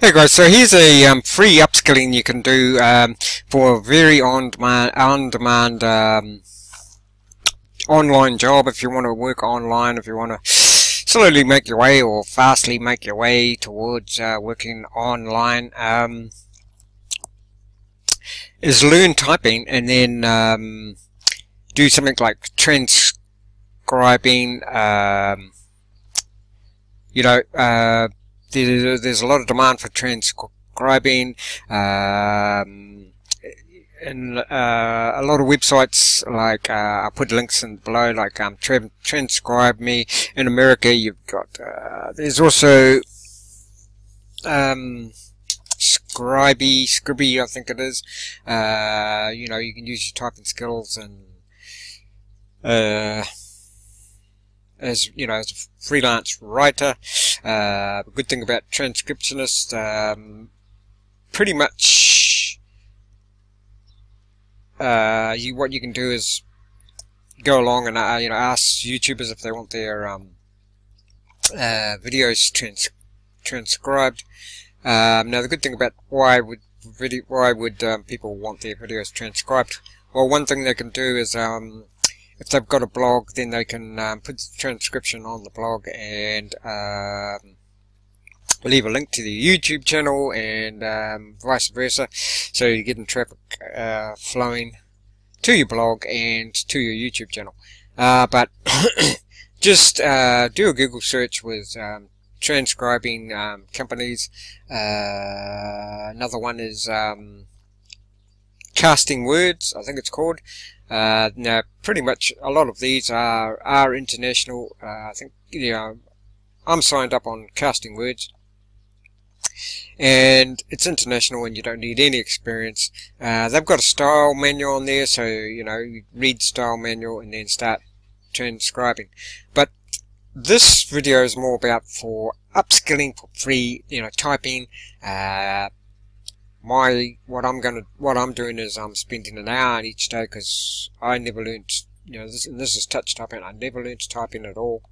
Okay guys, so here's a free upskilling you can do for a very on-demand online job. If you want to work online, if you want to slowly make your way or fastly make your way towards working online, is learn typing and then do something like transcribing. There's a lot of demand for transcribing, and a lot of websites like I'll put links in below, like Transcribe Me. In America, you've got there's also Scribby, I think it is. You can use your typing skills and as a freelance writer. The good thing about transcriptionist, pretty much what you can do is go along and ask YouTubers if they want their videos transcribed. Now the good thing about why would people want their videos transcribed? Well, one thing they can do is if they've got a blog, then they can put the transcription on the blog and leave a link to the YouTube channel and vice versa. So you're getting traffic flowing to your blog and to your YouTube channel. But just do a Google search with transcribing companies. Another one is Casting Words, I think it's called. Now, pretty much a lot of these are international. I think I'm signed up on Casting Words, and it's international, and you don't need any experience. They've got a style manual on there, so you read style manual and then start transcribing. But this video is more about for upskilling for free, typing. What I'm doing is I'm spending an hour each day, because I never learned, this is touch typing. I never learned typing at all.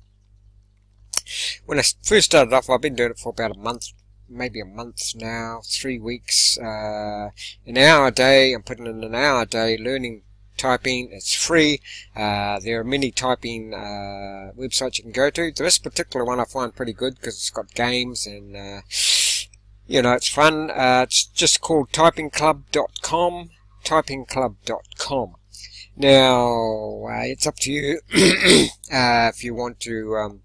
When I first started off, I've been doing it for about a month, maybe a month now, 3 weeks, an hour a day. I'm putting in an hour a day learning typing. It's free. There are many typing websites you can go to. This particular one I find pretty good because it's got games and it's fun. It's just called typingclub.com. typingclub.com. Now, it's up to you if you want to,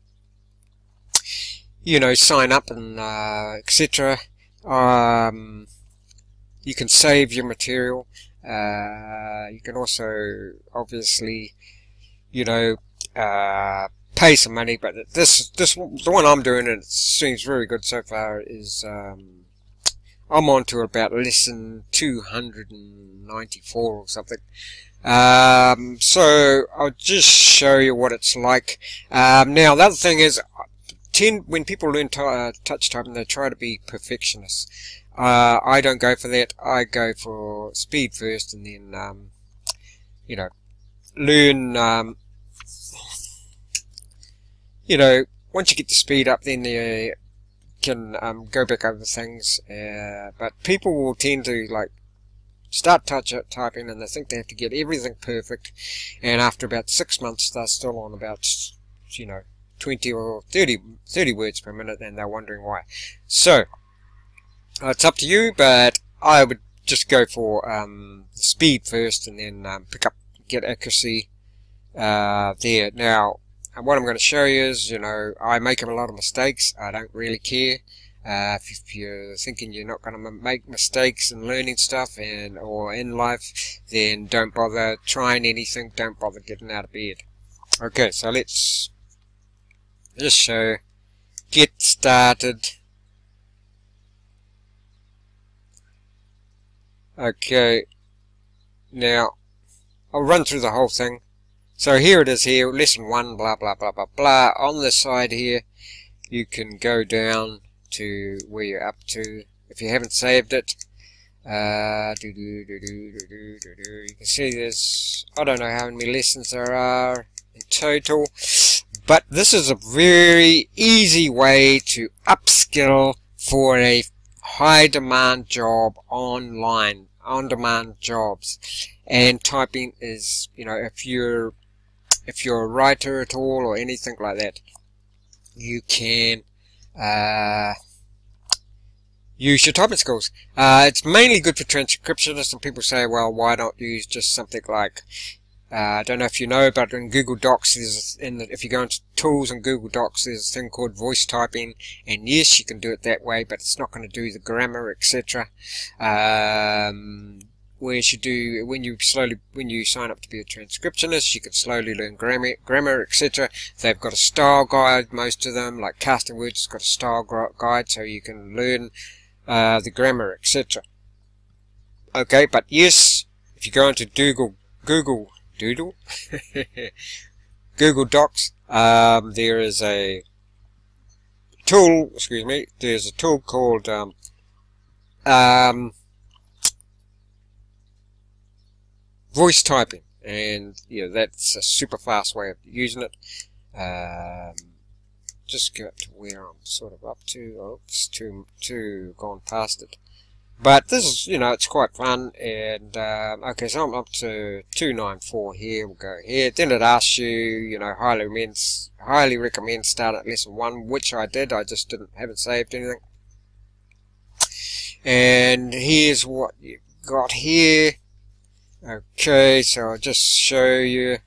sign up and etc. You can save your material. You can also, obviously, pay some money, but the one I'm doing, and it seems very good so far, is I'm on to about lesson 294 or something. So I'll just show you what it's like. Now the other thing is, when people learn touch typing, they try to be perfectionists. I don't go for that. I go for speed first, and then learn. Once you get the speed up, then you can go back over things. But people will tend to start typing, and they think they have to get everything perfect. And after about 6 months, they're still on about 20 or 30 words per minute, and they're wondering why. So it's up to you, but I would just go for the speed first, and then get accuracy there. Now, and what I'm going to show you is, I make a lot of mistakes. I don't really care. If you're thinking you're not going to make mistakes in learning stuff or in life, then don't bother trying anything. Don't bother getting out of bed. Okay, so let's just show. Get started. Okay. Now, I'll run through the whole thing. So here it is here, lesson 1, blah, blah, blah, blah, blah. On this side here, you can go down to where you're up to. If you haven't saved it, you can see there's, I don't know how many lessons there are in total, but this is a very easy way to upskill for a high demand job online, on demand jobs. And typing is, you know, if you're a writer at all or anything like that, you can use your typing skills. It's mainly good for transcriptionists, and people say, well, why not use just something like, I don't know if you know, but in Google Docs, if you go into Tools in Google Docs, there's a thing called voice typing, and yes, you can do it that way, but it's not going to do the grammar, etc. Whereas you do, when you sign up to be a transcriptionist, you can slowly learn grammar, etc. They've got a style guide, most of them, like Casting Words has got a style guide, so you can learn the grammar, etc. Okay, but yes, if you go into Google Docs, there is a tool, there's a tool called voice typing, and yeah, that's a super fast way of using it. Just go up to where I'm sort of up to. Oh, it's too gone past it. But this is, you know, it's quite fun. And okay, so I'm up to 294 here. We'll go here. Then it asks you, you know, highly recommend start at lesson 1, which I did. I just haven't saved anything. And here's what you've got here. Okay, so I'll just show you.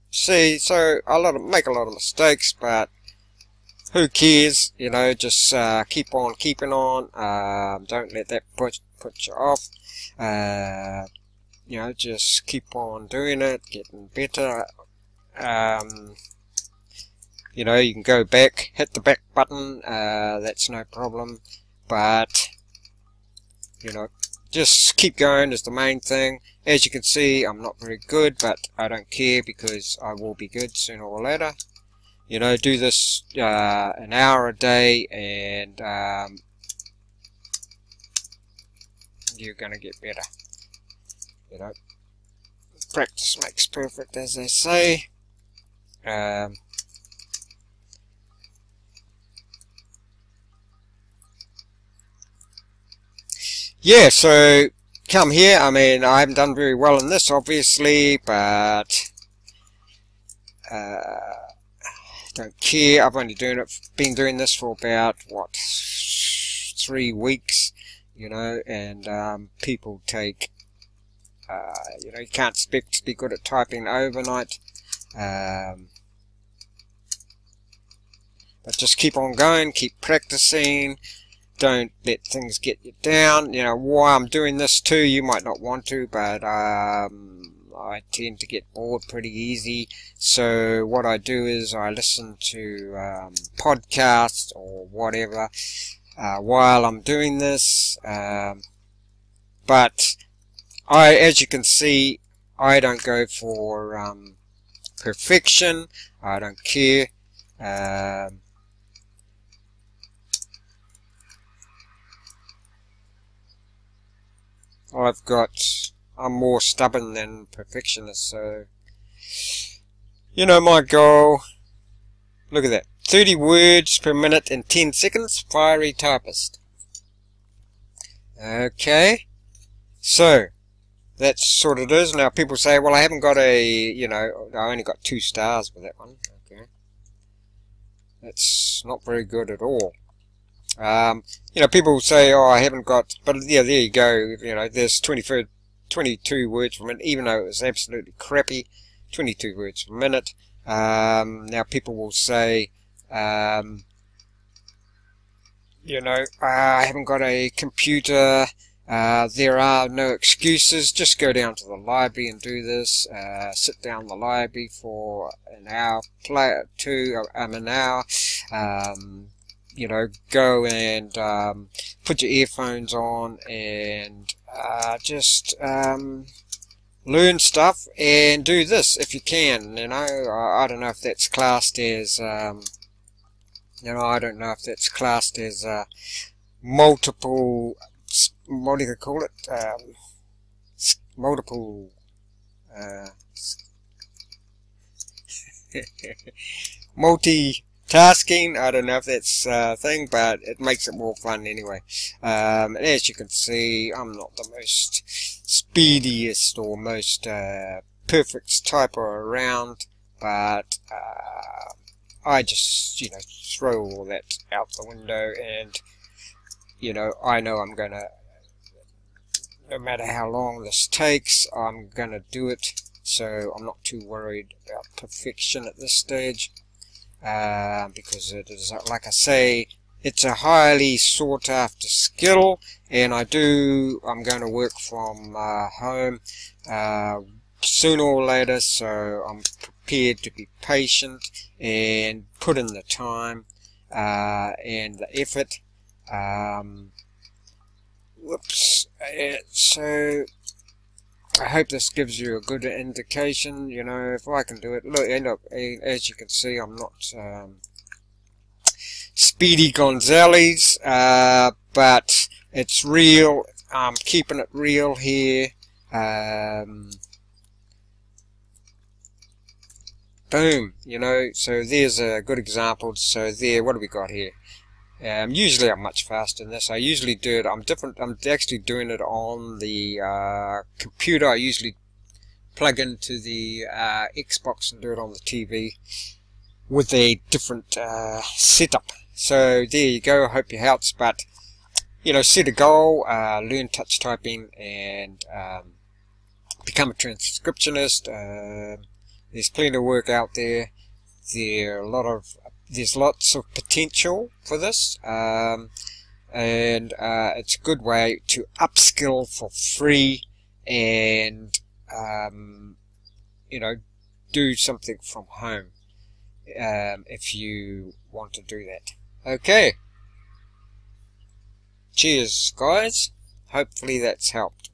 See, so make a lot of mistakes, but who cares? You know, just keep on keeping on. Don't let that put you off. You know, just keep on doing it, getting better. You know, you can go back, hit the back button. That's no problem. But you know, just keep going is the main thing. As you can see, I'm not very good, but I don't care because I will be good sooner or later. You know, do this an hour a day, and you're gonna get better. You know, practice makes perfect, as they say. Yeah, so come here. I mean, I haven't done very well in this, obviously, but don't care. I've only been doing this for about, what, 3 weeks, you know, and people take, you know, you can't expect to be good at typing overnight. But just keep on going, keep practicing. Don't let things get you down. You know, why I'm doing this too, you might not want to, but I tend to get bored pretty easy. So what I do is I listen to podcasts or whatever while I'm doing this. But as you can see, I don't go for perfection. I don't care. I'm more stubborn than perfectionist, so, you know, my goal, look at that, 30 words per minute in 10 seconds, fiery typist. Okay, so, that's sort of it is. Now people say, well, I haven't got you know, I only got 2 stars with that one. Okay, that's not very good at all. You know, people say, oh, I haven't got, but yeah, there you go. You know, there's 22 words per minute, even though it was absolutely crappy. 22 words per minute. Now people will say, you know, I haven't got a computer. There are no excuses. Just go down to the library and do this. Sit down in the library for an hour, an hour. You know, go and put your earphones on and just learn stuff and do this if you can. You know, I don't know if that's classed as, you know, I don't know if that's classed as multiple, what do you call it? multiple multitasking. I don't know if that's a thing, but it makes it more fun anyway. And as you can see, I'm not the most speediest or most perfect typer around, but I just, you know, throw all that out the window, and you know, I know I'm gonna, no matter how long this takes, I'm gonna do it. So I'm not too worried about perfection at this stage, because it is, like I say, it's a highly sought after skill, and I'm going to work from home sooner or later, so I'm prepared to be patient and put in the time and the effort. So I hope this gives you a good indication, you know, if I can do it. Look, as you can see, I'm not Speedy Gonzales, but it's real. I'm keeping it real here. Boom, you know, so there's a good example. So there, what do we got here? Usually I'm much faster than this. I usually do it, I'm actually doing it on the computer. I usually plug into the Xbox and do it on the TV with a different setup. So there you go, I hope it helps. But, you know, set a goal, learn touch typing, and become a transcriptionist. There's plenty of work out there. There's lots of potential for this, and it's a good way to upskill for free, and you know, do something from home if you want to do that. Okay, cheers guys, hopefully that's helped.